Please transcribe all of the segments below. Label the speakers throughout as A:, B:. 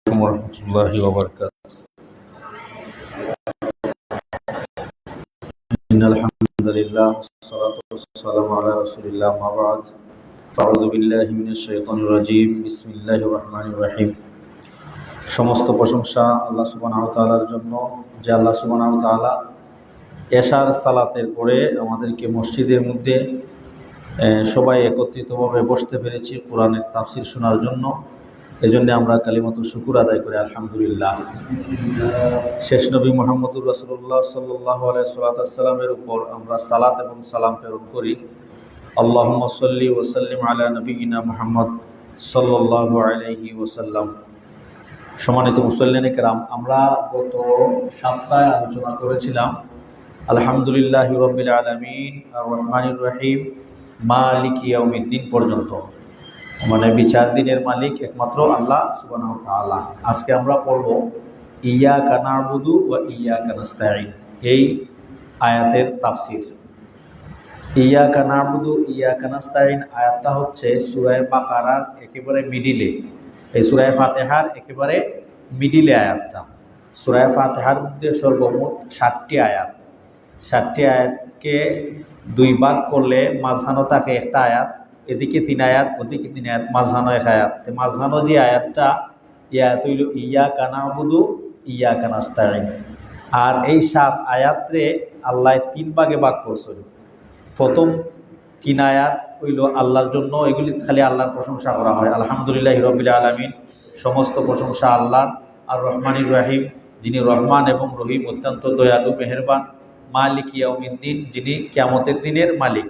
A: warahmatullahi wabarakatuh. Innal hamdalillah wassalatu wassalamu ala rasulillah ma ba'd. A'udhu billahi minash shaitanir rajim. Bismillahir rahmanir rahim. সমস্ত প্রশংসা আল্লাহ সুবহানাহু ওয়া তাআলার জন্য, যে আল্লাহ সুবহানাহু ওয়া তাআলা এশার সালাতের পরে আমাদেরকে মসজিদের মধ্যে সবাই একত্রিতভাবে বসতে পেরেছি কোরআনের তাফসির শোনার জন্য। এজন্য আমরা কালিমাতুল শুকুর আদায় করি আলহামদুলিল্লাহ। শেষ নবী মুহাম্মদুর রাসূলুল্লাহ সাল্লাল্লাহু আলাইহি ওয়াসাল্লামের উপর আমরা সালাত এবং সালাম প্রেরণ করি। আল্লাহুম্মা সাল্লি ওয়া সাল্লিম আলা নবিয়িনা মুহাম্মদ সাল্লাল্লাহু আলাইহি ওয়াসাল্লাম। সম্মানিত মুসল্লিনে কেরাম, আমরা গত সপ্তাহে আলোচনা করেছিলাম আলহামদুলিল্লাহি রাব্বিল আলামিন আর রহমানির রহিম মালিকি ইয়াউমিদ্দিন পর্যন্ত, মানে বিচার দিনের মালিক একমাত্র আল্লাহ সুবহানাহু ওয়া তাআলা। আজকে আমরা পড়ব ইয়্যাকা না'বুদু ওয়া ইয়্যাকা নাস্তাঈন, এই আয়াতের তাফসীর। ইয়্যাকা না'বুদু ইয়্যাকা নাস্তাঈন আয়াতটা হচ্ছে সূরা বাকারার একেবারে মিডিলে, এই সূরা ফাতিহার একেবারে মিডিলে আয়াতটা। সূরা ফাতিহার মধ্যে সর্বমোট 7টি আয়াত। 7টি আয়াতকে দুই ভাগ করলে মাঝখানে থাকে একটা আয়াত, এদিকে 3 আয়াত, ওদিকে 3 আয়াত, মাঝখানো 1 আয়াত। মাঝখানো যে আয়াতটা আয়াত হইল ইয়্যাকা না'বুদু ইয়্যাকা নাস্তাঈন। আর এই 7 আয়াতরে আল্লাহ 3 ভাগে ভাগ করছেন। প্রথম 3 আয়াত হইল আল্লাহর জন্য, এগুলি খালি আল্লাহর প্রশংসা করা হয়। আলহামদুলিল্লাহি রাব্বিল আলামিন, সমস্ত প্রশংসা আল্লাহর। আর রহমানির রহিম, যিনি রহমান এবং রহিম, অত্যন্ত দয়ালু মেহেরবান। মালিক ইয়াউমিদ্দিন, যিনি কিয়ামতের দিনের মালিক।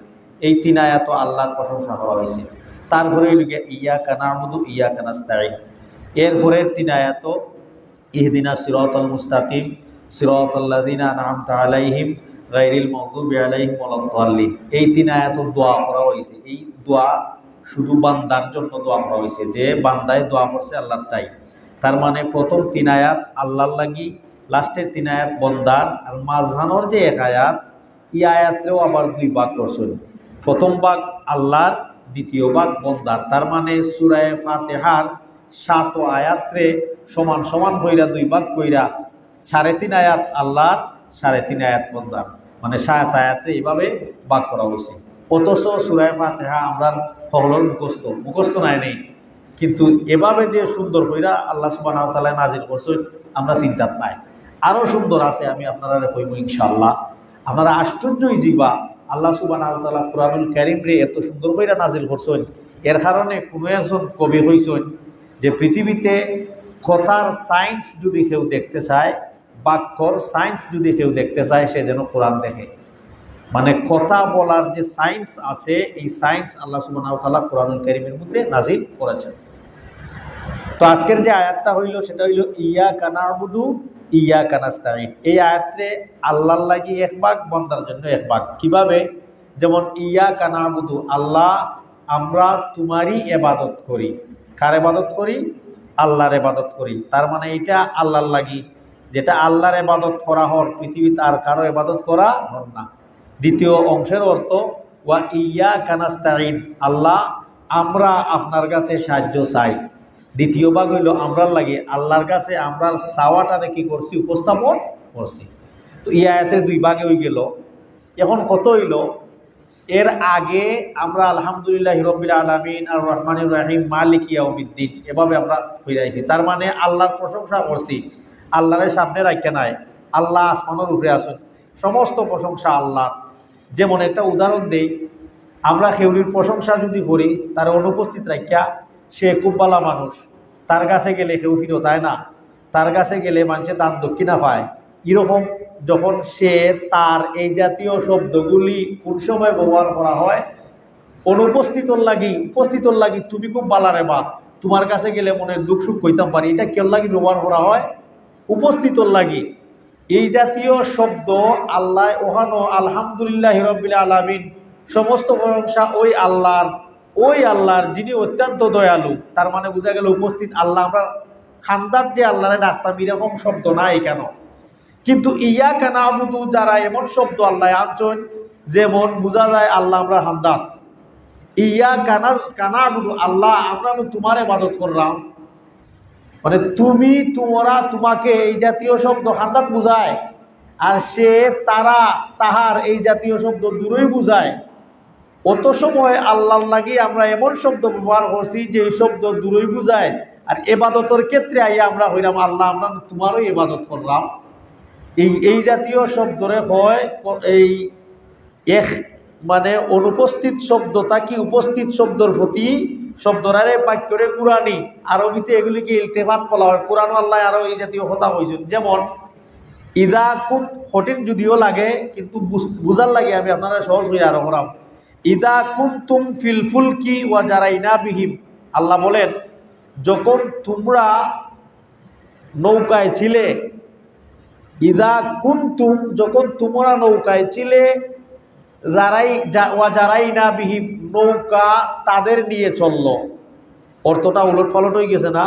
A: এই 3 আয়াত আল্লাহর প্রশংসা করা হয়েছে। তারপরে ইয়্যাকা না'বুদু ইয়্যাকা নাস্তাঈন। এরপরের 3 আয়াত ইহদিনাস সিরাতাল মুস্তাকিম সিরাতাল্লাযিনা আন'আমতা আলাইহিম গায়রিল মাগদুবি আলাইহিম ওয়ালাদ-দাল্লিন। এই 3 আয়াত দোয়া করা হয়েছে। এই দোয়া শুধু বান্দার জন্য দোয়া করা হয়েছে, যে বান্দায় দোয়া করছে আল্লাহটাই। তার মানে প্রথম 3 আয়াত আল্লাহর লাগি, লাস্টের 3 আয়াত বন্দার। আর মাঝখানোর যে 1 আয়াত, এই আয়াতরেও আবার 2 ভাগ করছেন। প্রথম ভাগ আল্লাহর, দ্বিতীয় ভাগ বন্দার। তার মানে সূরা ফাতিহার 7 আয়াতরে সমান সমান কইরা 2 ভাগ কইরা 3.5 আয়াত আল্লাহর, 3.5 আয়াত বন্দার, মানে 7 আয়াতে এইভাবে ভাগ করা হয়েছে। অথচ সূরা ফাতিহা আমরা সকলের মুখস্থ নেই, কিন্তু এভাবে যে সুন্দর কইরা আল্লাহ সুবহানাহু ওয়া তাআলা নাজিল করছেন আমরা চিন্তাত নাই। আরও সুন্দর আছে, আমি আপনারা কইব ইনশাআল্লাহ। আপনারা আশ্চর্যই জীবা, আল্লাহ সুবহানাহু ওয়া তাআলা কুরআনুল কারীম রে এত সুন্দর কইরা নাজিল করছেন। এর কারণে কোনো একজন কবি হইছেন যে পৃথিবীতে কথার সায়েন্স যদি কেউ দেখতে চায়, বাক্যর সায়েন্স যদি কেউ দেখতে চায়, সে যেন কোরআন দেখে। মানে কথা বলার যে সায়েন্স আছে, এই সায়েন্স আল্লাহ সুবহানাহু ওয়া তাআলা কুরআনুল কারীমের মধ্যে নাজিল করেছেন। তো আজকের যে আয়াতটা হইল সেটা হইল ইয়্যাকা না'বুদু ইয়্যাকা নাস্তাঈন। এই আয়াতে আল্লাহর লাগি 1 ভাগ, বান্দার জন্য 1 ভাগ। কিভাবে? যেমন ইয়্যাকা না'বুদু, আল্লাহ আমরা তোমারই ইবাদত করি। কার ইবাদত করি? আল্লাহর ইবাদত করি। তার মানে এটা আল্লাহর লাগি, যেটা আল্লাহর ইবাদত করা হর, পৃথিবীতে আর কারো ইবাদত করা হর না। দ্বিতীয় অংশের অর্থ ওয়া ইয়্যাকা নাস্তাঈন, আল্লাহ আমরা আপনার কাছে সাহায্য চাই। দ্বিতীয় ভাগ হইল আমরার লাগে, আল্লাহর কাছে আমরা চাওয়াটারে কি করছি? উপস্থাপন করছি। তো এই আয়াতের 2 ভাগে হয়ে গেল। এখন কত হইল? এর আগে আমরা আলহামদুলিল্লাহি রাব্বিল আলামিন আর রহমানির রহিম মালিক ইয়াউমিদ্দিন এভাবে আমরা হইরাইছি। তার মানে আল্লাহর প্রশংসা করছি, আল্লাহর সামনে রাখতে নাই। আল্লাহ আসমানের উপরে আছেন, সমস্ত প্রশংসা আল্লাহ। যেমন একটা উদাহরণ দেই, আমরা কেউরির প্রশংসা যদি করি, তার অনুপস্থিত রাখিয়া, সে খুব ভালো মানুষ, তার কাছে গেলে কেউ ফিরত হয় না, তার কাছে গেলে মানুষে দান দক্ষিণা পায়। এরকম যখন সে তার এই জাতীয় শব্দগুলি কোন সময় ব্যবহার করা হয়? অনুপস্থিতর লাগি, উপস্থিতর লাগি তুমি খুব ভালো রে বা, তোমার কাছে গেলে মনের দুঃখ সুখ কইতাম পারি, এটা কেউ লাগি ব্যবহার করা হয়? উপস্থিতর লাগি। এই জাতীয় শব্দ আল্লাহ ওহানো আলহামদুলিল্লাহি রাব্বিল আলামিন, সমস্ত প্রশংসা ওই আল্লাহর যিনি অত্যন্ত দয়ালু। তার মানে বোঝা গেল উপস্থিত আল্লাহ। আমরা খান্দাত যে আল্লাহরে ডাকতাম, এরকম শব্দ নাই কেন? কিন্তু ইয়্যাকা না'বুদু যারা এমন শব্দ আল্লাহ আনছেন, যেমন বোঝা যায় আল্লাহ আমরা হামদাত। ইয়্যাকা না'বুদু, আল্লাহ আমরা তোমার ইবাদত করলাম।
B: মানে তুমি, তোমরা, তোমাকে এই জাতীয় শব্দ খান্দাত বুঝায়, আর সে, তারা, তাহার এই জাতীয় শব্দ দূরই বুঝায়। অত সময় আল্লাহর লাগি আমরা এমন শব্দ ব্যবহার করছি যে এই শব্দ দূরই বুঝায়, আর এবাদতের ক্ষেত্রে আইয়া আমরা হইলাম আল্লাহ আমরা তোমারও ইবাদত করলাম। এই জাতীয় শব্দরে হয় এই এক মানে অনুপস্থিত শব্দটা কি উপস্থিত শব্দর প্রতি শব্দরারে বাক্যরে কুরানি আরবিতে এগুলিকে ইলতেফাত বলা হয়। কোরআন আল্লাহ আরো এই জাতীয় কথা হয়েছে, যেমন ইদা কুন কঠিন যদিও লাগে কিন্তু বুঝার লাগে আমি আপনারা সহজ হয়ে আরো করাম। ইদা কুনতুম ফিল ফুলকি ওয়া জারাইনা বিহিম, আল্লাহ বলেন যখন তোমরা নৌকায় ছিলে, ইদা কুনতুম যখন তোমরা নৌকায় ছিলে, যারাইনা বিহিম নৌকা তাদের নিয়ে চললো। অর্থটা উলট পালট হয়ে গেছে না?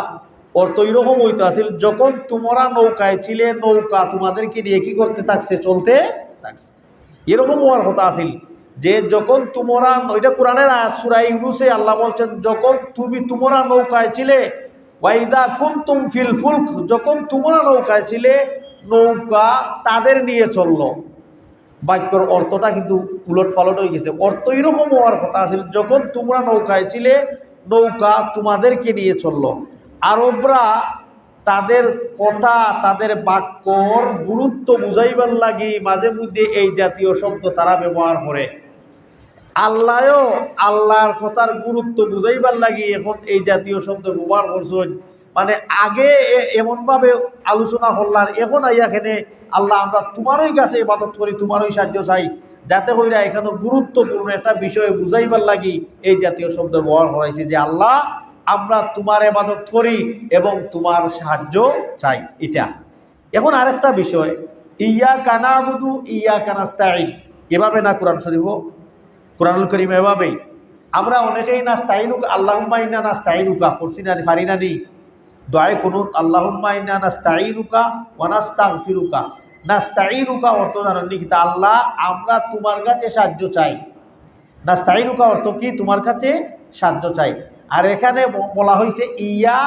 B: অর্থ এরকম হইতে আসিল যখন তোমরা নৌকায় ছিলে নৌকা তোমাদেরকে নিয়ে কি করতে থাকছে, চলতে থাকছে। এরকম হওয়ার কথা আসিল যে যখন তোমরা, ওইটা কোরআনের আয়াত সূরা ইউনূসে আল্লাহ বলছেন যখন তোমরা নৌকায় ছিলে, ওয়াইদা কুনতুম ফিল ফুলক যখন তোমরা নৌকায় ছিলে নৌকা তাদের নিয়ে চললো। বাক্যর অর্থটা কিন্তু উলট পালট হয়ে গেছে। অর্থ এরকম হওয়ার কথা আছিল যখন তোমরা নৌকায় ছিলে নৌকা তোমাদেরকে নিয়ে চললো। আরবরা তাদের কথা, তাদের বাক্যর গুরুত্ব বুঝাইবার লাগি মাঝে মধ্যে এই জাতীয় শব্দ তারা ব্যবহার করে। আল্লাহও আল্লাহর কথার গুরুত্ব বুঝাইবার লাগি এখন এই জাতীয় শব্দ ব্যবহার করছেন। মানে আগে এমনভাবে আলোচনা করলাম, এখন এখানে আল্লাহ আমরা তোমারই কাছে ইবাদত করি, তোমারই সাহায্য চাই, যাতে কইরা এখানে গুরুত্বপূর্ণ একটা বিষয় বুঝাইবার লাগি এই জাতীয় শব্দ ব্যবহার করাইছে যে আল্লাহ আমরা তোমার ইবাদত করি এবং তোমার সাহায্য চাই। এটা এখন আরেকটা বিষয়, ইয়াকা না'বুদু ইয়াকা নাস্তাঈন, এভাবে না কোরআন শরীফ, কোরআনুল কারীম এভাবেই। আমরা অনেকেই নাস্তাঈনুকা আল্লাহুম্মা ইন্না নাস্তাঈনুকা পড়ছি না, পারি না নি দোয়ায়ে কুনুত, আল্লাহুম্মা ইন্না নাস্তাঈনুকা ওয়া নাস্তাগফিরুকা। নাস্তাঈনুকা অর্থ জানেন নি? কিন্তু আল্লাহ আমরা তোমার কাছে সাহায্য চাই। নাস্তাঈনুকা অর্থ কি? তোমার কাছে সাহায্য চাই। আর এখানে বলা হয়েছে ইয়া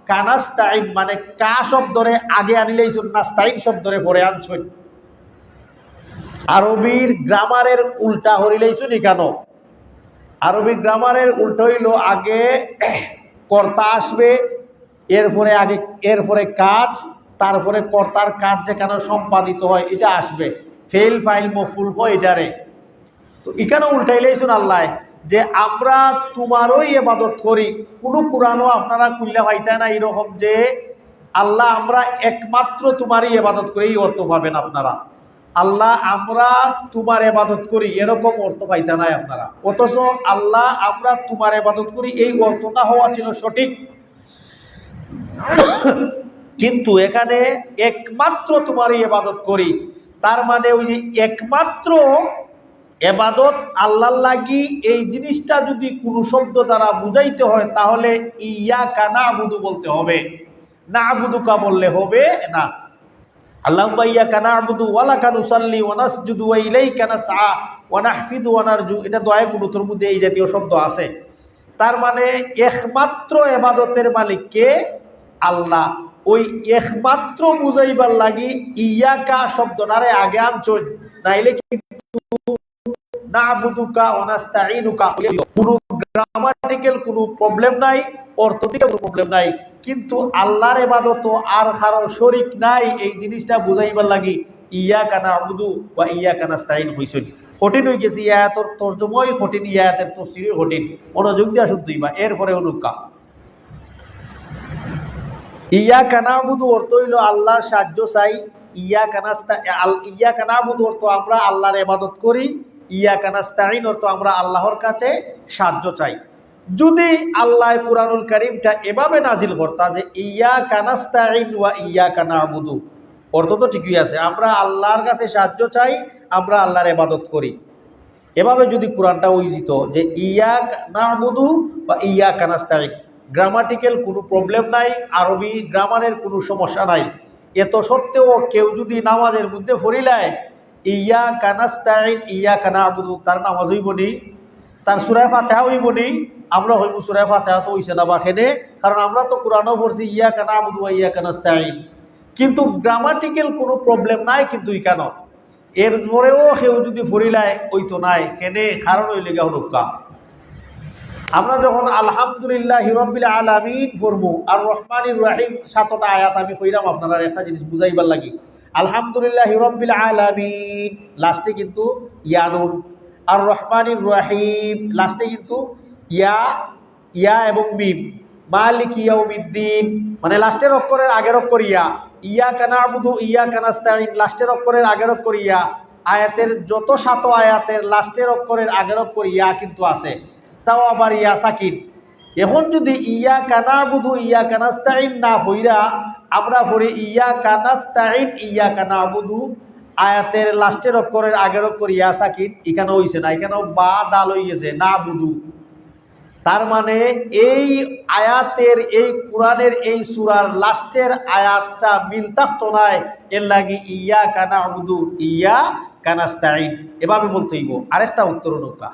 B: কানাস্তাঈন, মানে কা শব্দরে আগে আনিলেইছুন, নাস্তাঈন শব্দরে পরে আনছুন। আরবির গ্রামারের উল্টা হরিলেইছুন কেন? আরবি গ্রামারের উল্টো হইল আগে কর্তা আসবে, এরপরে কাজ, তারপরে কর্তার কাজ যেখানে সম্পাদিত হয় এটা আসবে, ফেল ফাইল মফুল হয় এটারে। তো এখানে উল্টাইলেইছুন আল্লাহ যে আমরা তোমারই ইবাদত করি। কোনো কোরআনও আপনারা কুল্লা পাইতে না এরকম যে আল্লাহ আমরা একমাত্র তোমারই ইবাদত করি, এই অর্থ পাবেন আপনারা। আল্লাহ আমরা তোমার ইবাদত করি এরকম অর্থ পাইতে নাই আপনারা। অথচ আল্লাহ আমরা তোমার ইবাদত করি এই অর্থটা হওয়া ছিল সঠিক, কিন্তু এখানে একমাত্র তোমারই ইবাদত করি, তার মানে ওই যে একমাত্র এবাদত আল্লাহর লাগি এই জিনিসটা যদি কোনো শব্দ দ্বারা বুঝাইতে হয় তাহলে ইয়াকা না'বুদু বলতে হবে, না'বুদুকা বললে হবে না। আল্লাহুম্মা ইয়াকা না'বুদু ওয়া লাকা নুসাল্লি ওয়া নাসজুদু ওয়া ইলাইকা নাসআ ওয়া নাহফিদু ওয়া নারজু, এটা দোয়ায়ে কুনুতের মধ্যে এই জাতীয় শব্দ আছে। তার মানে একমাত্র ইবাদতের মালিক কে? আল্লাহ। ওই একমাত্র বুঝাইবার লাগি ইয়াকা শব্দটারে আগে আনছুন, নাইলে না'বুদুকা ওয়া নাস্তাঈনুকা কোনো গ্রামাটিক্যাল কোনো প্রবলেম নাই, অর্থনৈতিক কোনো প্রবলেম নাই, কিন্তু আল্লাহর ইবাদত আর কারো শরীক নাই এই জিনিসটা বুঝাইবার লাগি ইয়াকা না'বুদু ওয়া ইয়াকা নাস্তাঈন হইছেন। কঠিন হয়ে গেছে, আয়াতের তরজমাই কঠিন, আয়াতের তাফসীরও কঠিন, মনোযোগ দিয়া শুনতেই বা। এরপরে অনুকা ইয়াকা না'বুদু অর্থ হইল আল্লাহর সাহায্য চাই, ইয়াকা না'বুদু অর্থ আমরা আল্লাহর ইবাদত করি, ইয়াকা নাস্তাঈন অর্থ আমরা আল্লাহর কাছে সাহায্য চাই। যদি আল্লাহ কুরআনুল কারীমটা এভাবে নাজিল করতা যে ইয়াকা নাস্তাঈন ওয়া ইয়াকা না'বুদু, অর্থ তো ঠিকই আছে, আমরা আল্লাহর কাছে সাহায্য চাই, আমরা আল্লাহর ইবাদত করি। এভাবে যদি কোরআনটা ওইজিত যে ইয়াকা না'বুদু বা ইয়াকা নাস্তাঈন, গ্রামাটিক্যাল কোনো প্রবলেম নাই, আরবি গ্রামারের কোনো সমস্যা নাই। এত সত্ত্বেও কেউ যদি নামাজের মধ্যে পড়িলায় ইয়াকা নাস্তাঈন ইয়াকা না'বুদু, তার নামাজ হইব নি? তার সূরা ফাতিহা হইব নি? আমরা হইব সূরা ফাতিহা তো হইছে না বাখেনে, কারণ আমরা তো কোরআনও পড়ছি ইয়াকা না'বুদু ওয়া ইয়াকা নাস্তাঈন, কিন্তু গ্রামাটিক্যাল কোনো প্রবলেম নাই কিন্তু ইকানো। এরপরেও কেউ যদি ফরিলায় ওই তো নাই সেনে কারণ হইলে গা হুকা। আমরা যখন আলহামদুলিল্লাহি রাব্বিল আলামিন পড়বো আর রহমানির রহিম 7টা আয়াত আমি কইলাম আপনারা একটা জিনিস বুঝাইবার লাগি। আলহামদুলিল্লাহি রাব্বিল আলামিন লাস্টে কিন্তু ইয়া নুন, আর রহমানির রহিম লাস্টে কিন্তু ইয়া এবং মিম, মালিক ইয়াউমিদ্দিন মানে লাস্টের অক্ষরের আগের অক্ষর ইয়াকা না'বুদু ইয়াকা নাস্তাঈন লাস্টের অক্ষরের আগের অক্ষর ইয়া। আয়াতের যত 7 আয়াতের লাস্টের অক্ষরের আগের অক্ষর ইয়া কিন্তু আছে, তাও আবার ইয়া সাকিন। এখন যদি ইয়াকা না'বুদু ইয়াকা নাস্তাঈন না ফইরা আমরা পড়ি ইয়াকা নাস্তাঈন ইয়াকা না'বুদু, আয়াতের লাস্টের অক্ষরের আগের অক্ষর ইয়া সাকিন, এখানে হইছে না, এখানেও বা দাল হয়ে গেছে না বুদু। তার মানে এই আয়াতের এই কোরআনের এই সূরার লাস্টের আয়াতটা মিল থাকতো নাই, এর লাগি ইয়াকা না'বুদু ইয়াকা নাস্তাঈন এভাবে বলতে হইব। আরেকটা উত্তর নৌকা,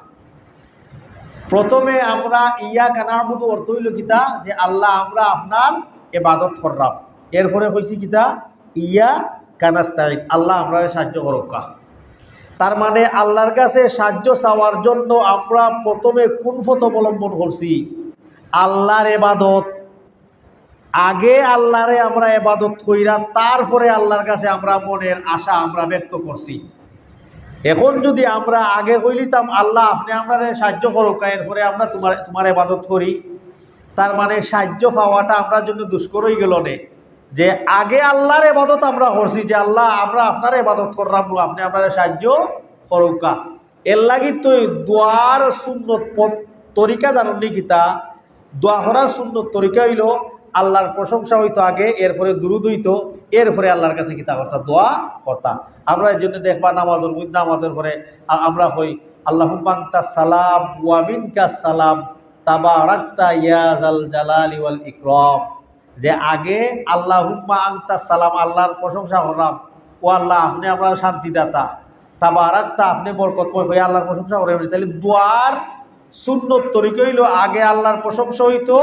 B: প্রথমে আমরা ইয়াকা না'বুদু অর্থ হইল কিতা যে আল্লাহ আমরা আপনার ইবাদত করলাম, এরপরে কইছি কিতা ইয়াকা নাস্তাঈন আল্লাহ আমরা সাহায্য করুকা। তার মানে আল্লাহর কাছে সাহায্য চাওয়ার জন্য আমরা প্রথমে কোন পথ অবলম্বন করছি? আল্লাহর ইবাদত। আগে আল্লাহরে আমরা ইবাদত কইরা তারপরে আল্লাহর কাছে আমরা মনের আশা আমরা ব্যক্ত করছি। এখন যদি আমরা আগে কইলিতাম আল্লাহ আপনি আমরা সাহায্য করুক, এরপরে আমরা তোমার ইবাদত করি, তার মানে সাহায্য পাওয়াটা আমরা জন্য দুষ্কর হয়ে গেল নে। যে আগে আল্লাহর ইবাদত আমরা করছি যে আল্লাহ আমরা আপনার ইবাদত করলাম, আপনি আপনার সাহায্য করুকা। এর লাগি তো দোয়ার সুন্নত তরিকা জানুন নি কিতা? দোয়া করার সুন্নত তরিকা হইল আল্লাহর প্রশংসা হইতো আগে, এরপরে দুরুদ হইতো, এরপরে আল্লাহর কাছে কিতা করতা? দোয়া করতা। আমরা এর জন্য দেখবা নামাজের মধ্যে নামাজের পরে আমরা হই আল্লাহুম্মা আনতাস সালাম ওয়া মিনকাস সালাম তাবারাকতা ইয়া যাল জালালি ওয়াল ইকরাম, যে আগে আল্লাহুম্মা আনতাস সালাম আল্লাহর প্রশংসা করলাম, ও আল্লাহ আপনি আপনার শান্তিদাতা, তাবারাকতা আপনি বরকতময় হয়ে আল্লাহর প্রশংসা করে। তাহলে দোয়ার সুন্নত তরিকা হইল আগে আল্লাহর প্রশংসা হইতো,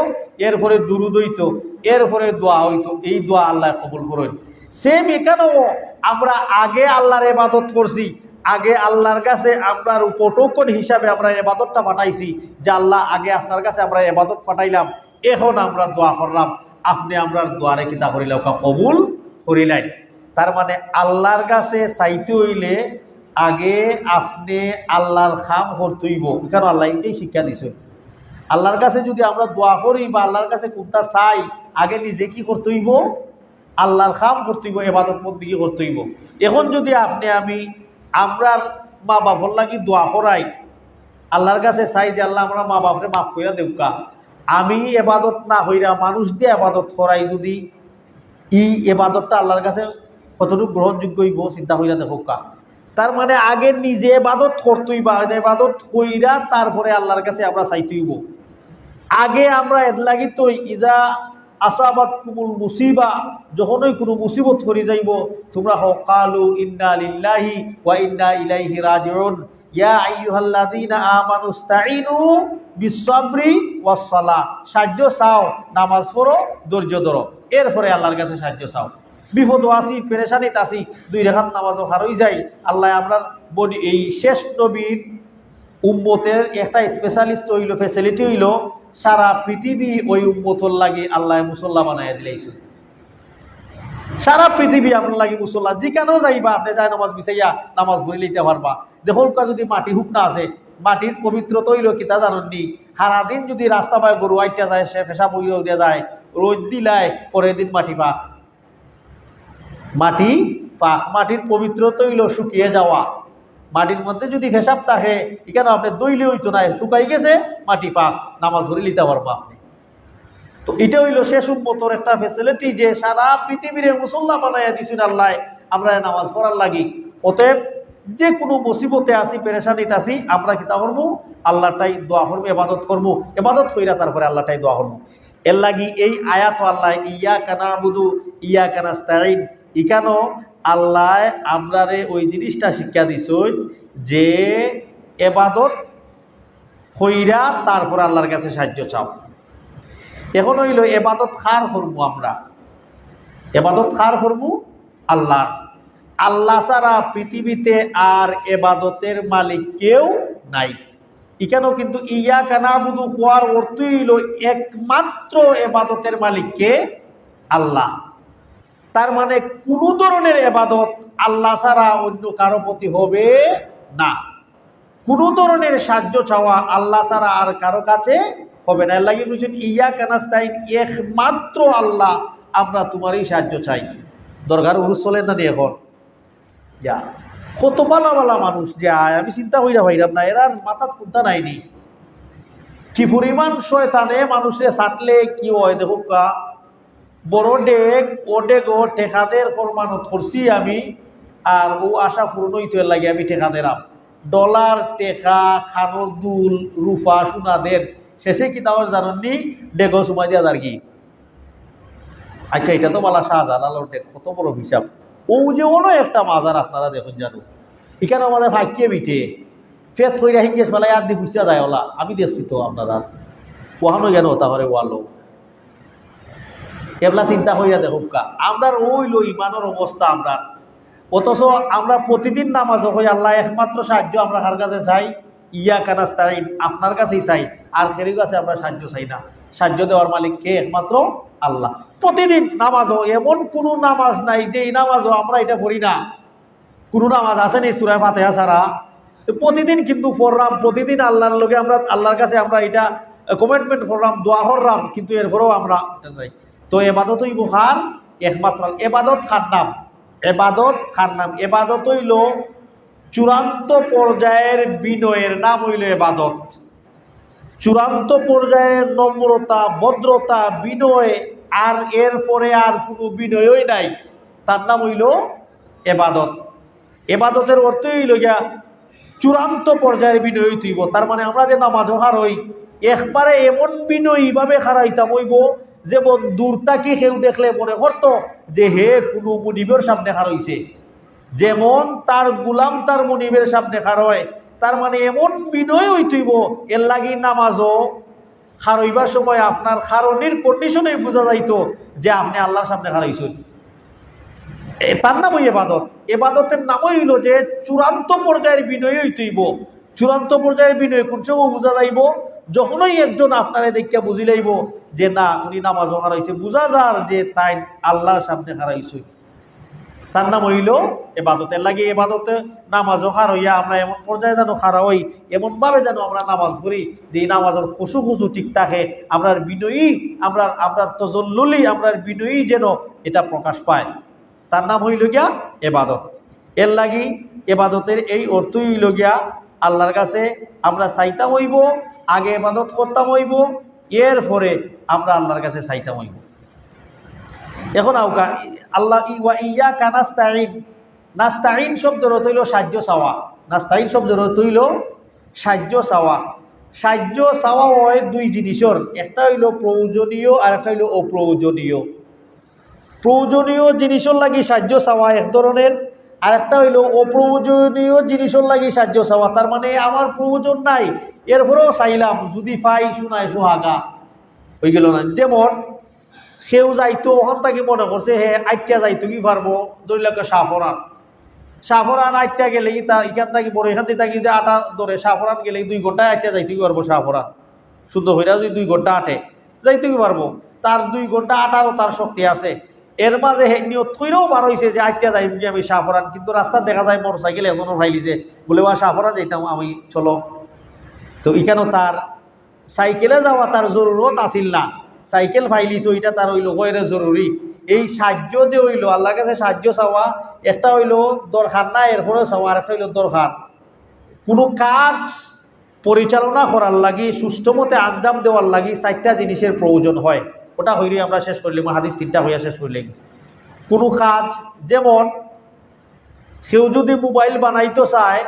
B: এরপরে দুরুদ হইতো, এরপরে দোয়া হইতো, এই দোয়া আল্লাহ কবুল করেন। সেম এখানেও আমরা আগে আল্লাহর ইবাদত করছি, আগে আল্লাহর কাছে আমরা উপটোকন হিসাবে আমরা ইবাদতটা পাঠাইছি যে আল্লাহ আগে আপনার কাছে আমরা ইবাদত পাঠাইলাম, এখন আমরা দোয়া করলাম, আপনি আমরা দোয়ারে কিতা করিলাম কবুল করিলাই। তার মানে আল্লাহর কাছে চাইতে হইলে আগে আপনি আল্লাহর খাম করতেইব, কারণ আল্লাহ এটাই শিক্ষা দিছে। আল্লাহর কাছে যদি আমরা দোয়া করি বা আল্লাহর কাছে কোনটা চাই, আগে নিজে কি করতেইব? আল্লাহর খাম করতেইব, ইবাদত বন্দেগী করতেইব। এখন যদি আপনি আমরার মা বাপর লাগি দোয়া করাই, আল্লাহর কাছে চাই যে আল্লাহ আমরা মা বাপরে মাফ কইরা দেউকা, আমি এবাদত না হইরা মানুষ দিয়ে এবাদত করাই, যদি এই এবাদতটা আল্লাহর কাছে কতটুকু গ্রহণযোগ্য হইব চিন্তা হইরা দেখোকা। তার মানে আগে নিজে এবাদত করতেই বা এবাদত হইরা তারপরে আল্লাহর কাছে আমরা চাইতেইব। আগে আমরা এর লাগি তো ইজা আসাবাত কুমুল মুসিবা, যখনই কোনো মুসিবত করি যাইব তোমরা হও কালু ইন্না লিল্লাহি ওয়া ইন্না ইলাইহি রাজিউন ইয়া আইয়ুহাল্লাযীনা আমানুস্তাঈনু বিসসাবরি ওয়াস সালাহ, সাহায্য চাও, নামাজ পড়ো, ধৈর্য ধরো, এরপরে আল্লাহর কাছে সাহায্য চাও। বিপদ আসি, পেরেশানিতে আসি, 2 রাকাত নামাজও হারই যাই, আল্লাহ আপনার বনি এই শেষ নবীর উম্মতের একটা স্পেশালিস্ট হইল, ফ্যাসিলিটি হইল সারা পৃথিবী ওই উম্মতর লাগি আল্লাহ মুসল্লা বানাইয়া দিলাইছে। সারা পৃথিবী আপনার লাগি মুসল্লা, যেখানেও যাইবা আপনি যাই নামাজ বিছাইয়া নামাজ পড়ে লইতে পারবা। দেখুন যদি মাটি হুক না আছে, মাটির পবিত্রতা হইল কিতা জাননি? সারাদিন যদি রাস্তা পায় গরু আইটা যায়, সে পেশা বইয়া উঠে যায়, রোদ দিলায় পরের দিন মাটি পাক, মাটি পাক। মাটির পবিত্রতা হইল শুকিয়ে যাওয়া। মাটির মধ্যে যদি পেশাব থাকে, এখানে আপনি দইলে হইতো না, শুকাই গেছে মাটি পাক, নামাজ পড়ে লিতে পারবা আপনি। তো এটা হইল শেষ উম্মতর একটা ফ্যাসিলিটি যে সারা পৃথিবীর মুসল্লা বানাইয়া দিছেন আল্লাহ আমরা নামাজ পড়ার লাগি। অতএব যে কোনো মুসিবতে আসি, পেরেশানিতে আসি, আমরা কিতা করবো? আল্লাহটাই দোয়া করবো, ইবাদত করবো, ইবাদত কইরা তারপরে আল্লাহটাই দোয়া করবো। এর লাগি এই আয়াত আল্লাহ ইয়াকা না'বুদু ইয়াকা নাস্তাঈন, এখানেও আল্লাহ আমরারে ওই জিনিসটা শিক্ষা দিছেন যে ইবাদত হইরা তারপর আল্লাহর কাছে সাহায্য চাও। এখন হইল এবাদত খার করবো আমরা, এবাদত খার করবো আল্লাহর। আল্লাহ ছাড়া পৃথিবীতে আর এবাদতের মালিক কেউ নাই। এখানেও কিন্তু ইয়াকা নাবুদু হওয়ার অর্থই হইল একমাত্র এবাদতের মালিক কে? আল্লাহ। তার মানে কোনো ধরনের এবাদত আল্লাহ ছাড়া অন্য কারো প্রতি হবে না। কোনো ধরনের সাহায্য চাওয়া আল্লাহ ছাড়া আর কারো কাছে হবে না। এর লাগি বলছেন ইয়াকা নাস্তাইন, একমাত্র আল্লাহ আমরা তোমারই সাহায্য চাই। দরকার উরুস চলেন না এখন যা কত বালা বালা মানুষ যায়, আমি চিন্তা কইরা ভাইরাম না এরার মাথাত কোনটা নাইনি কি পরিমাণ শয়তানে মানুষে সাতলে কি হয়। দেখো কা বড় ডেক ও ডেক ও টেকাদের ফরমানত করছি আমি, আর ও আশা পূর্ণ হইতে লাগে আমি টেকাদেরাম ডলার টেকা খানোর দুল রুফা সোনাদের শেষে কি তাও জাননি ডেগো সুমা দিয়া যার কি। আচ্ছা এটা তো বালা শাহজালাল ডেক, কত বড় হিসাব। ও যে অন্য একটা মাজার আপনারা দেখুন জানো, এখানে আমাদের ফাঁকিয়ে বিটে ফের থইরা হিঙ্গেস বেলায় আর দি গুছিয়া যায় ওলা, আমি দেখছি তো আপনারা ওহানো কেন তাহলে ওয়ালো এবলা চিন্তা করিয়া দেখুক কা আমরা ওইলো ইমানের অবস্থা আমরা। অথচ আমরা প্রতিদিন নামাজ হই আল্লাহ একমাত্র সাহায্য আমরা কার কাছে চাই? ইয়াকা নাস্তাইন, আপনার কাছেই চাই, আর খেরি কাছে আমরা সাহায্য চাই না। সাহায্য দেওয়ার মালিক কে? একমাত্র আল্লাহ। প্রতিদিন নামাজও এমন কোনো নামাজ নাই যে এই নামাজও আমরা এটা পড়ি না। কোনো নামাজ আছে নি সূরা ফাতিহা ছাড়া? তো প্রতিদিন কিন্তু পড়লাম, প্রতিদিন আল্লাহর লগে আমরা আল্লাহর কাছে আমরা এটা কমিটমেন্ট করলাম, দোয়া করলাম, কিন্তু এরপরেও আমরা যাই। তো এবাদতই বুখার একমাত্র এবাদত খার নাম, এবাদত খার নাম। এবাদত হইল চূড়ান্ত পর্যায়ের বিনয়ের নাম হইল এবাদত। চূড়ান্ত পর্যায়ের নম্রতা, ভদ্রতা, বিনয়, আর এরপরে আর কোনো বিনয়ই নাই, তার নাম হইল এবাদত। এবাদতের অর্থই হইল গিয়া চূড়ান্ত পর্যায়ের বিনয়ী তুইব। তার মানে আমরা যে নামাজ হারই একবারে এমন বিনয়ীভাবে হারাইতাম হইব যেমন দূর তাকি কেউ দেখলে মনে করতো যে হে কোনো মুনিবের সামনে হারইছে, যেমন তার গুলাম তার মুনিবের সামনে হারয়। তার মানে এমন বিনয় হইতইব, এর লাগি নামাজও হারইবার সময় আপনার হারনির কন্ডিশনে বোঝা যাইতো যে আপনি আল্লাহর সামনে হারাইছেন। তার নামই এবাদত। এবাদতের নামই হইল যে চূড়ান্ত পর্যায়ের বিনয় হইতইব। চূড়ান্ত পর্যায়ের বিনয় কোন সময় বোঝা যাইব? যখনই একজন আপনারে দেখিয়া বুঝি লাইব যে না উনি নামাজও হারাইছে, বোঝা যার যে তাই আল্লাহর সামনে হারাইছে, তার নাম হইল এবাদতের লাগে। এবাদতে নামাজও হারাইয়া আমরা এমন পর্যায়ে যেন হারা হই, এমনভাবে যেন আমরা নামাজ পড়ি যে এই নামাজের খুশু খুশু ঠিক থাকে, আমরার বিনয়ী, আমরার তজল্লুলি, আমরার বিনয়ী যেন এটা প্রকাশ পায়, তার নাম হইল গিয়া এবাদত। এর লাগি এবাদতের এই অর্থই হইল গিয়া আল্লাহর কাছে আমরা চাইতাম হইব, আগে এবাদত করতাম হইব, এরপরে আমরা আল্লাহর কাছে চাইতাম হইব। এখন আউকা আল্লাহ ইয়াকা নাস্তাইন, নাস্তাইন শব্দের অর্থ হইল সাহায্য চাওয়া। নাস্তাইন শব্দের অর্থ হইল সাহায্য চাওয়া। সাহায্য চাওয়া হয় দুই জিনিসের, একটা হইল প্রয়োজনীয় আর একটা হইল অপ্রয়োজনীয়। প্রয়োজনীয় জিনিসের লাগি সাহায্য চাওয়া এক ধরনের, আর একটা হইল অপ্রয়োজনীয় জিনিসের লাগি সাহায্য চাওয়া। তার মানে আমার প্রয়োজন নাই, এরপরেও চাইলাম, যদি পাই শোনায় সোহাগা হয়ে গেল না। যেমন সেও যাইতো ওখান থেকে মনে করছে হে আইটা যাইতো কি পারবো, ধরিলাকে সাফরান, সাফরান আইটা গেলে কি তার এখান থেকে বড়, এখান থেকে যদি আটা ধরে সাফরান গেলে 2 ঘন্টায় আইটা যাইতে কি পারবো। সাফরান সুন্দর হইরা যদি 2 ঘন্টা আটে যাইতে কি পারবো, তার 2 ঘন্টা আটারও তার শক্তি আছে। এর মাঝে নিয়ত থইরেও বার হয়েছে যে আইটা যাই আমি সাফরান, কিন্তু রাস্তা দেখা যায় মোটর সাইকেল এখনও ফাইলিছে, বলে বা সাফরান যাইতাম আমি, চলো। তো এখানেও তার সাইকেলে যাওয়া তার জরুরত আসিল না, সাইকেল ফাইলিছ ওইটা তার হইল গয়রে জরুরি। এই সাহায্য যে হইল আল্লাহর কাছে সাহায্য চাওয়া, একটা হইল দরকার না এরপরে চাওয়া, আর একটা হইল দরকার। কোনো কাজ পরিচালনা করার লাগি, সুষ্ঠু মতে আঞ্জাম দেওয়ার লাগি 4টা জিনিসের প্রয়োজন হয়। ওটা হইলে আমরা শেষ করলাম, হাদিস 3টা হইয়া শেষ করলাম। কোনো কাজ, যেমন কেউ যদি মোবাইল বানাইতে চায়,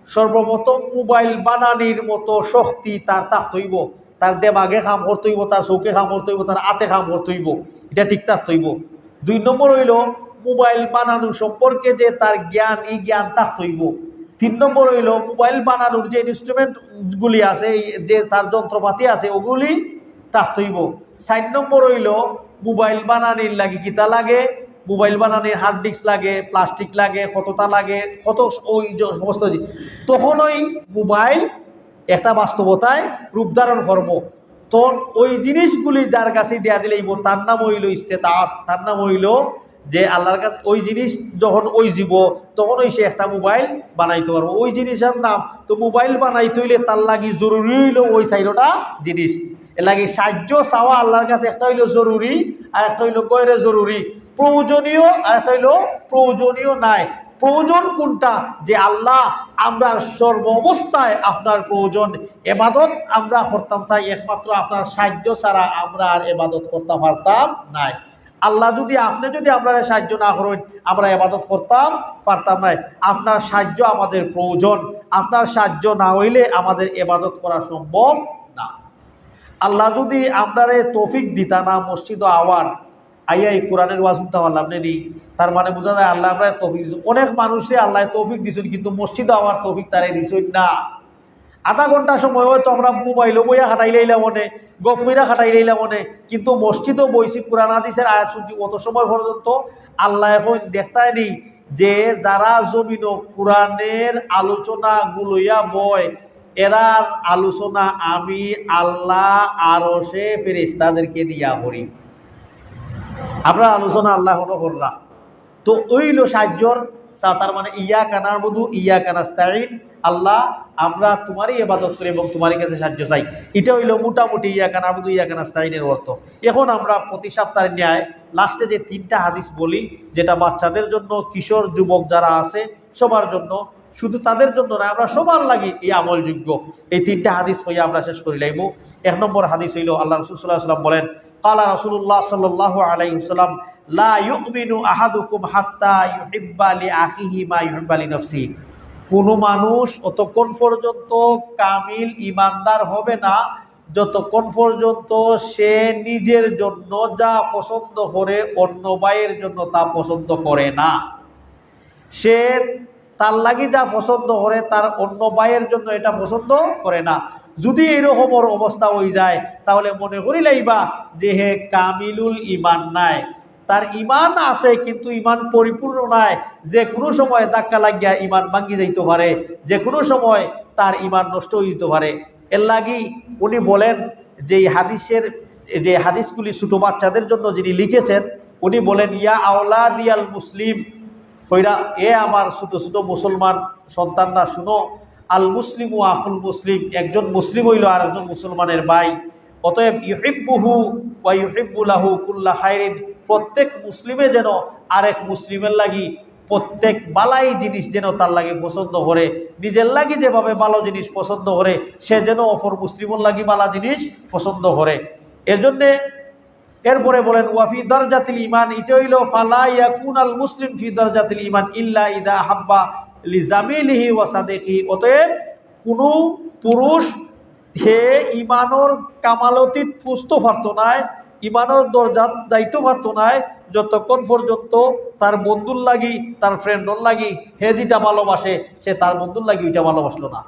B: সর্বপ্রথম মোবাইল বানানির মতো শক্তি তার থাকতে হইব, তার দেমাগে কাম করতে হইব, তার চৌকে কাম করতে হইব, তার হাতে কাম করতে হইব, এটা ঠিক থাকতে হইব। 2 নম্বর হইল মোবাইল বানানো সম্পর্কে যে তার জ্ঞান, এই জ্ঞান থাকতে হইব। 3 নম্বর হইল মোবাইল বানানোর যে ইনস্ট্রুমেন্টগুলি আছে, যে তার যন্ত্রপাতি আছে, ওগুলি থাকতেইব। 4 নম্বর হইল মোবাইল বানানির লাগে কিতা লাগে, মোবাইল বানানির হার্ড ডিস্ক লাগে, প্লাস্টিক লাগে, কতটা লাগে, কত ওই সমস্ত। তখন ওই মোবাইল একটা বাস্তবতায় রূপ ধারণ করবো। তখন ওই জিনিসগুলি যার কাছে দেয়া দিলেইব তার নাম হইল ইস্তেতাআত, তার নাম হইল যে আল্লাহর কাছে ওই জিনিস যখন ওই জীব তখন ওই সে একটা মোবাইল বানাইতে পারবো। ওই জিনিসের নাম তো মোবাইল বানাইতে হইলে তার লাগি জরুরি হইল ওই 4টা জিনিস। এর লাগে সাহায্য চাওয়া আল্লাহর কাছে একটা হইল জরুরি, আর একটা হইল গয়রে জরুরি, প্রয়োজনীয়, আর একটা হইল প্রয়োজনীয় নাই। প্রয়োজন কোনটা? যে আল্লাহ আমরা সর্ব অবস্থায় আপনার প্রয়োজন, এবাদত আমরা করতাম চাই একমাত্র আপনার সাহায্য ছাড়া আমরা আর এবাদত করতে পারতাম নাই। আল্লাহ যদি আপনি যদি আপনার সাহায্য না করেন আমরা এবাদত করতাম পারতাম নাই। আপনার সাহায্য আমাদের প্রয়োজন, আপনার সাহায্য না হইলে আমাদের এবাদত করা সম্ভব না। আল্লাহ যদি আমরারে তৌফিক দিতা না মসজিদ আওয়ার আইয়া এই কোরআনের ওয়াজ শুনতে পারলাম নেই, তার মানে বোঝা যায় আল্লাহ আমরা তৌফিক দিচ্ছেন। অনেক মানুষে আল্লাহ তৌফিক দিচ্ছেন কিন্তু মসজিদ আওয়ার তৌফিক তারে দিচ্ছেন না। আধা ঘন্টা সময় হয়তো আমরা মোবাইলও বইয়া খাটাই লাইলাম মনে, গফইরা খাটাই লাইলাম মনে, কিন্তু মসজিদও বইছি কোরআন হাদিসের আয়াত শুনছি অত সময় পর্যন্ত। আল্লাহ এখন দেখতাই নি যে যারা জমিন কোরআনের আলোচনা গুলোইয়া বয় এরার আলোচনা আমি আল্লাহ আরশে ফেরেশতাদেরকে দিয়া করি। আমরা আলোচনা আল্লাহ করলা তো ওইল সাহায্যর, তার মানে ইয়াকা নাবুদু ইয়াকা নাস্তাইন, আল্লাহ আমরা তোমারই ইবাদত করি এবং তোমারই কাছে সাহায্য চাই। এটা হইল মোটামুটি ইয়াকা নাবুদু ইয়াকা নাস্তাইনের অর্থ। এখন আমরা প্রতি সপ্তাহের ন্যায় লাস্টে যে 3টা হাদিস বলি, যেটা বাচ্চাদের জন্য, কিশোর যুবক যারা আছে সবার জন্য, শুধু তাদের জন্য না, আমরা সবার লাগি এই আমলযোগ্য। এই 3টা হাদিস হইয়া আমরা শেষ করি লাইব। 1 নম্বর হাদিস হইল আল্লাহ রাসূল সাল্লাল্লাহু আলাইহি ওয়াসাল্লাম বলেন, ক্বালা রাসূলুল্লাহ সাল্লাল্লাহু আলাইহি ওয়াসাল্লাম লা ইউমিনু আহাদুকুম হাত্তা ইউহিব্বা লিআখিহি মা ইউহিব্বা লিনাফসিহি। কোনো মানুষ অতক্ষণ পর্যন্ত কামিল ইমানদার হবে না যতক্ষণ পর্যন্ত সে নিজের জন্য যা পছন্দ করে অন্য ভাইয়ের জন্য তা পছন্দ করে না। সে তার লাগি যা পছন্দ করে তার অন্য ভাইয়ের জন্য এটা পছন্দ করে না। যদি এইরকম অবস্থা হয়ে যায় তাহলে মনে করি লাইবা যে হে কামিলুল ইমান নাই, তার ইমান আছে কিন্তু ইমান পরিপূর্ণ নাই। যে কোনো সময় ধাক্কা লাগিয়া ইমান ভাঙ্গি যাইতে পারে, যে কোনো সময় তার ইমান নষ্ট হয়ে যেতে পারে। এর লাগি উনি বলেন যে হাদিসের যে হাদিসগুলি ছোটো বাচ্চাদের জন্য যিনি লিখেছেন উনি বলেন, ইয়া আওলাদিয়াল মুসলিম, হইরা এ আমার ছোটো ছোটো মুসলমান সন্তানরা শুনো, আল মুসলিম ও আকুল মুসলিম, একজন মুসলিম হইল আর একজন মুসলমানের ভাই। অতএব ইউহিব্বুহু ওয়া ইউহিব্বু লাহু কুল্লা খাইরিন, প্রত্যেক মুসলিমে যেন আরেক মুসলিমের লাগি প্রত্যেক বালাই জিনিস যেন তার লাগি পছন্দ করে, নিজের লাগি যেভাবে ভালো জিনিস পছন্দ করে সে যেন অপর মুসলিমের লাগি ভালো জিনিস পছন্দ করে। এর জন্যে এরপরে বলেন ওয়াফি দরজাতিল ইমান, এটা হইল ফালা ইয়াকুনাল মুসলিম ফি দরজাতিল ইমান ইল্লা ইদা হাব্বা লিজামিলিহি ওয়া সাদিকি। অতএব কোনো পুরুষ হে ইমানোর কামালতিত পুষতে পারত নাই, ইমানোর দরজাত যাইতে পারত নাই যতক্ষণ পর্যন্ত তার বন্ধুর লাগি তার ফ্রেন্ডর লাগি হে যেটা ভালোবাসে সে তার বন্ধুর লাগি ওইটা ভালোবাসলো না।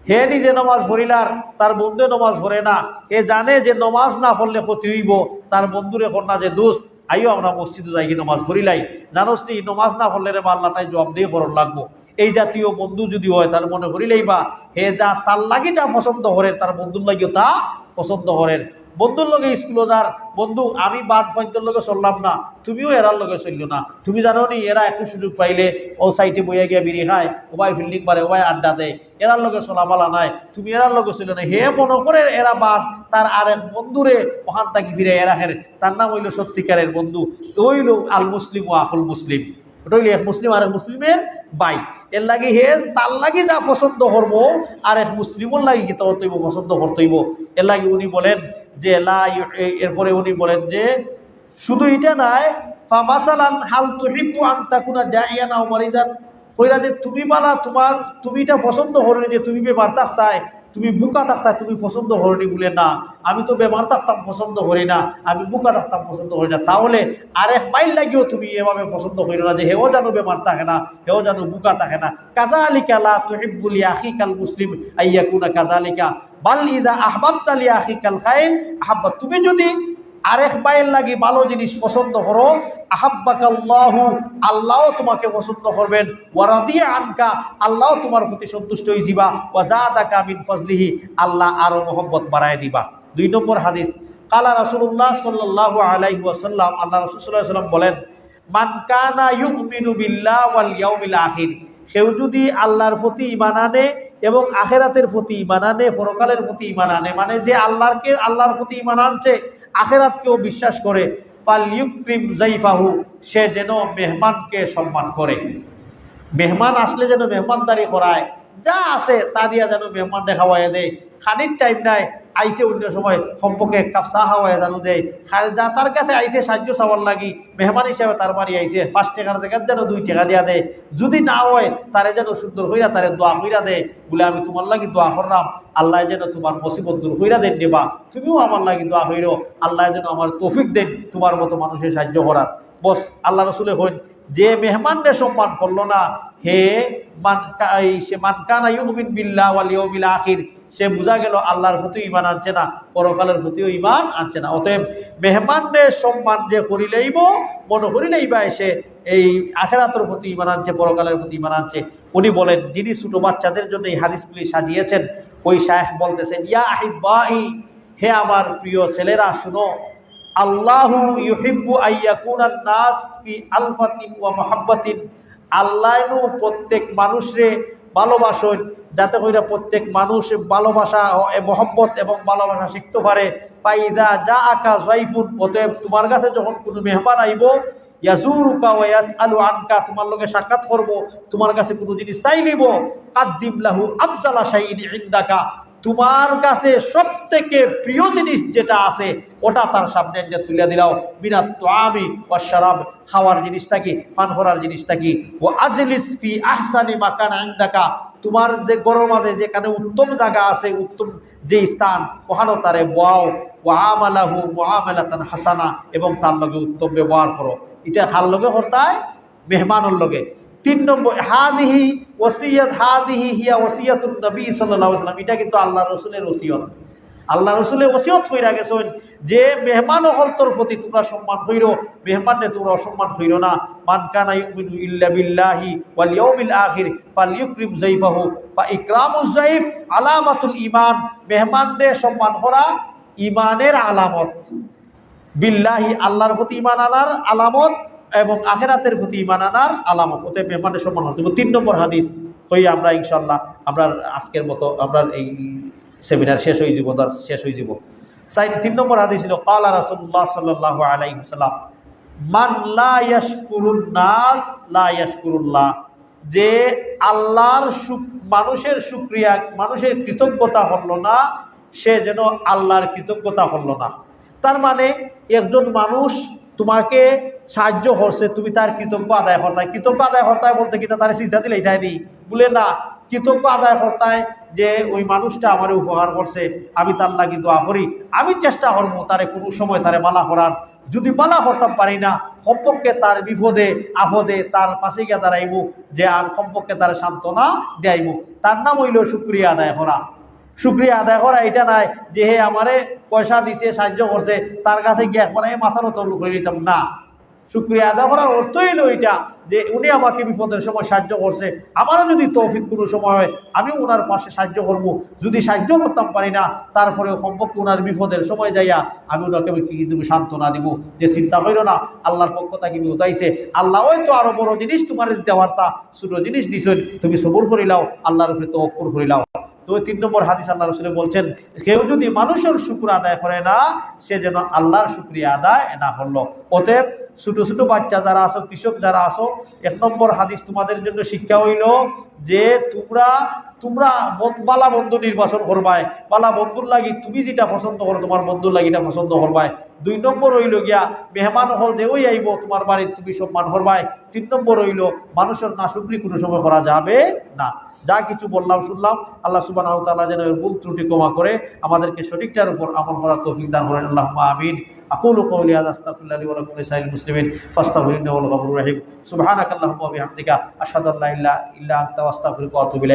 B: হে নিজে নমাজ পড়িলার তার বন্ধু নমাজ পড়ে না, হে জানে যে নমাজ না পড়লে ক্ষতি হইব, তার বন্ধুরে কর না যে দোস্ত আইও আমরা মসজিদে যাই নমাজ পড়িলাই, জানোস নি নমাজ না পড়লে রে আল্লাহটাই জবাব দিয়ে করণ লাগবো। এই জাতীয় বন্ধু যদি হয় তাহলে মনে করিলেই বা হে যা তার লাগি যা পছন্দ করেন তার বন্ধুর লাগিও তা পছন্দ করেন। বন্ধুর লগে স্কুলে যার বন্ধু আমি বাদ পয়েন্টের লগে চললাম না, তুমিও এরার লগে চললো না। তুমি জানো নি এরা একটু সুযোগ পাইলে ও সাইটে বইয়া গিয়া বিড়ি খায়, ওবাই ফিল্ডিং মারে, ওবাই আড্ডা দেয়, এরার লগে চলাবালা নাই, তুমি এরার লগে চলো না। হে মনে করে এরা বাদ তার আরেক বন্ধুরে ওখান থাকি ফিরে এরা হের, তার নাম হইল সত্যিকারের বন্ধু। হইল আল মুসলিম ও আকুল মুসলিম, ওটা হইল এক মুসলিম আর এক মুসলিমের ভাই। এর লাগি হে তার লাগি যা পছন্দ করবো আর এক মুসলিমর লাগি কি তৈব পছন্দ করতেইব। এর লাগি উনি বলেন যে এরপরে উনি বলেন যে শুধু এটা নাই, ফামাসালান হাল তুহিব্বু আন তাকুনা জাইয়ান আও মারিদান, কইরা যে তুমি বালা তুমি এটা পছন্দ করো যে তুমি বেমার থাকতাই, তুমি বুকা থাকতা তুমি পছন্দ করি বলে না, আমি তো বেমার থাকতাম পছন্দ করি না, আমি বুকা থাকতাম পছন্দ করি না, তাহলে আরেক মাইল লাগিও তুমি এভাবে পছন্দ করি না যে হেও জানো বেমার থাকে না, হেও জানো বুকা থাকে না। কাযালিকা লা তুহিব্বু লিআখিকাল মুসলিম আইয়াকুনা কাযালিকা বাল ইযা আহবাবতা লিআখিকাল খাইর আহাব্বা। তুমি যদি আরেক বাইর লাগি ভালো জিনিস পছন্দ করো, আহাব্বাকাল্লাহু, আল্লাহ তোমাকে পছন্দ করবেন, ওয়া রাদিয়া আনকা, আল্লাহ তোমার প্রতি সন্তুষ্ট হয়ে যাবা, ওয়া যাদাকা মিন ফাজলিহি, আল্লাহ আরো মহব্বত বাড়ায় দিবা। 2 নম্বর হাদিস, কালা রাসূলুল্লাহ সাল্লাল্লাহু আলাইহি ওয়াসাল্লাম, আল্লাহ রাসূল সাল্লাল্লাহু আলাইহি ওয়াসাল্লাম বলেন, মান কানা ইউমিনু বিল্লাহ ওয়াল ইয়াউমিল আখির, কেউ যদি আল্লাহর প্রতি ঈমান আনে এবং আখিরাতের প্রতি ঈমান আনে, পরকালের প্রতি ঈমান আনে, মানে যে আল্লাহর প্রতি ঈমান আনছে, আখিরাতকেও বিশ্বাস করে, ফালইউকরিম যাইফাহু, সে যেন মেহমানকে সম্মান করে। মেহমান আসলে যেন মেহমানদারি করায়, যা আছে তা দিয়া যেন মেহমান খাওয়াইয়া দেয়। খানির টাইম নাই, আইসে অন্য সময় সম্পর্কে এক কাপ চা খাওয়াইয়া জানো দেয়। যা তার কাছে আইসে সাহায্য চাওয়ার লাগি, মেহমান হিসাবে তার বাড়ি আইসে 5 টাকার জায়গায় যেন 2 টাকা দিয়া দেয়। যদি না হয় তারে যেন সুন্দর হইরা তারে দোয়া কইরা দেয়, বলে আমি তোমার লাগি দোয়া করলাম, আল্লাহ যেন তোমার মুসিবত দূর হইরা দেন দেবা, তুমিও আমার লাগি দোয়া হইরো, আল্লাহ যেন আমার তৌফিক দেন তোমার মতো মানুষের সাহায্য করার। বস আল্লাহ রসুলে হইন, যে মেহমানদের সম্মান করলো না, হে মান কানা ইউমিন বিল্লাহ ওয়াল ইয়াউমিল আখির, সে বোঝা গেল আল্লাহর প্রতি ঈমান আনছে না, পরকালের প্রতিও ঈমান আনছে না। অতএব মেহমানদের সম্মান যে করিলেইব, মনে করিলেইবা এসে এই আখিরাতের প্রতি ঈমান আনছে, পরকালের প্রতি ঈমান আনছে। উনি বলেন, যিনি ছোট বাচ্চাদের জন্য এই হাদিসগুলি সাজিয়েছেন, ওই শায়েখ বলতেছেন, ইয়া আহিব্বাই, হে আমার প্রিয় ছেলেরা শুনো, আল্লাহু ইউহিব্বু আইয়াকুনান নাস ফি আলফাতিন ওয়া মুহাব্বাতিন, আল্লাহ প্রত্যেক মানুষরে ভালোবাসেন, যাতে কইরা প্রত্যেক মানুষ ভালোবাসা মহব্বত এবং ভালোবাসা শিখতে পারে। ফাইদা যা আকা যাইফুন, অতএব তোমার কাছে যখন কোনো মেহমান আইব, ইয়াজুরুকা ওয়া ইয়াসআলু আনকা, তোমার লগে সাক্ষাৎ করব, তোমার কাছে কোনো জিনিস চাই নিব, কাদ্দিম লাহু আফজালা শাইইন ইনদাকা, তোমার কাছে সবথেকে প্রিয় জিনিস যেটা আছে ওটা তার সামনে তুলে দিলাও, বিনাত তুআমি ওয়াশ শারাব, খাওয়ার জিনিসটা কি, পান করার জিনিসটা কি, ওয়া আজলিস ফি আহসানি মাকান ইনদাকা, তোমার যে ঘরের মাঝে যেখানে উত্তম জায়গা আছে, উত্তম যে স্থান, ওখানে তারে বও, ওয়া আমালাহু মুআমালাতান হাসানা, এবং তার লগে উত্তম ব্যবহার করো। এটা কার লগে করতায়? মেহমানের লগে। 3 নম্বর, হাদিহি ওসিয়ত, হাদিহি হিয়া ওসিয়াতুন নবী সাল্লাল্লাহু আলাইহি ওয়াসাল্লাম, এটা কিন্তু আল্লাহ রসুলের ওসিয়ত। আল্লাহ রসুলের ওসিয়ত কইরা গেছেন যে মেহমান হলতর প্রতি তোমরা সম্মান কইরো, মেহমানকে তোমরা অসম্মান কইরো না। মান কানা ইউমিনু ইল্লা বিল্লাহি ওয়াল ইয়াউমিল আখির ফালইউকরিম যাইফাহু, ফা ইকরামুজ যাইফ আলামাতুল ঈমান, মেহমানকে সম্মান করা ঈমানের আলামত, বিল্লাহি আল্লাহর প্রতি ঈমান আনার আলামত, এবং আখিরাতের প্রতি ঈমান আনার আলামত। অতএব মেহমানের সম্মান করতে হবে। 3 নম্বর হাদিস কই আমরা ইনশাআল্লাহ আমরা আজকের মতো আমরা এই সেমিনার শেষ হয়ে যাব, দর্স শেষ হয়ে যাব। 3 নম্বর হাদিস ছিল, ক্বালা রাসূলুল্লাহ সাল্লাল্লাহু আলাইহি ওয়াসাল্লাম, মান লা ইয়াশকুরুন নাস লা ইয়াশকুরুল্লাহ, যে আল্লাহর মানুষের শুকরিয়া, মানুষের কৃতজ্ঞতা হলো না, সে যেন আল্লাহর কৃতজ্ঞতা হলো না। তার মানে একজন মানুষ তোমাকে সাহায্য করছে, তুমি তার কৃতজ্ঞ আদায় করতায়। কৃতজ্ঞ আদায় করতায় বলতে কি তার সিজদা দিলেই তাইনি বলে না, কৃতজ্ঞ আদায় করতায় যে ওই মানুষটা আমার উপকার করছে, আমি তার লাগি দোয়া করি, আমি চেষ্টা করবো তারে কোনো সময় তারে বালা করার, যদি বালা করতাম পারি না, সম্পর্কে তার বিপদে আপদে তার পাশে গিয়ে দাঁড়াইব, যে আমি সম্পর্কে তার সান্ত্বনা দেয়াইব। তার নাম হইল শুকরিয়া আদায় করা। শুকরিয়া আদায় করা এটা নাই যে হে আমারে পয়সা দিছে, সাহায্য করছে, তার কাছে গিয়ে একবার মাথার তলু করে নিতাম না। শুকরিয়া আদায় করার অর্থ হইল এটা যে উনি আমাকে বিপদের সময় সাহায্য করছে, আমারও যদি তৌফিক কোনো সময় হয় আমি ওনার পাশে সাহায্য করবো, যদি সাহায্য করতাম পারি না তারপরেও সম্পর্কে ওনার বিপদের সময় যাইয়া আমি ওনাকে কিন্তু সান্ত্বনা দিব, যে চিন্তা করো না, আল্লাহর পক্ষ থেকে উঠাইছে, আল্লাহ হয়তো আরো বড় জিনিস তোমার দিতে পারতা, ছোট জিনিস দিছেন, তুমি সবুর করিলাও, আল্লাহর উপরে তাওয়াক্কুল করিলাও। তো 3 নম্বর হাদিস আল্লাহ রাসূল বলছেন, কেউ যদি মানুষের শুকর আদায় করে না, সে যেন আল্লাহর শুকরিয়া আদায় না করলো। অতএব ছোট ছোট বাচ্চা যারা আসো, কৃষক যারা আসো, 1 নম্বর হাদিস তোমাদের জন্য শিক্ষা হইল যে তোমরা বালা বন্ধু নির্বাচন করবাই, বালা বন্ধুর লাগি তুমি যেটা পছন্দ করো তোমার বন্ধুর লাগি এটা পছন্দ করবাই। 2 নম্বর হইল গিয়া মেহমান হল যে ওই আইব তোমার বাড়ির তুমি সম্মান করবাই। 3 নম্বর হইল মানুষের নাশুকরি কোনো সময় করা যাবে না। যা কিছু বললাম শুনলাম, আল্লাহ সুবহানাহু ওয়া তাআলা যেন এর ভুল ত্রুটি ক্ষমা করে আমাদেরকে সঠিকটার উপর আমল করার তৌফিক দান করেন। আল্লাহুম্মা আমিন। আকুলু কওলি হাযা আস্তাগফিরুল্লাহ লি ওয়া লাকুম ওয়া লিসাইরিল মুসলিমিন ফাস্তাগফিরুহু ইন্নাহু হুয়াল গফুরুর রহিম। সুবহানাকাল্লাহুম্মা ওয়া বিহামদিকা আশহাদু আল্লা ইলাহা ইল্লা আনতা ওয়া আস্তাগফিরুকা ওয়া আতুবু ইলাইক।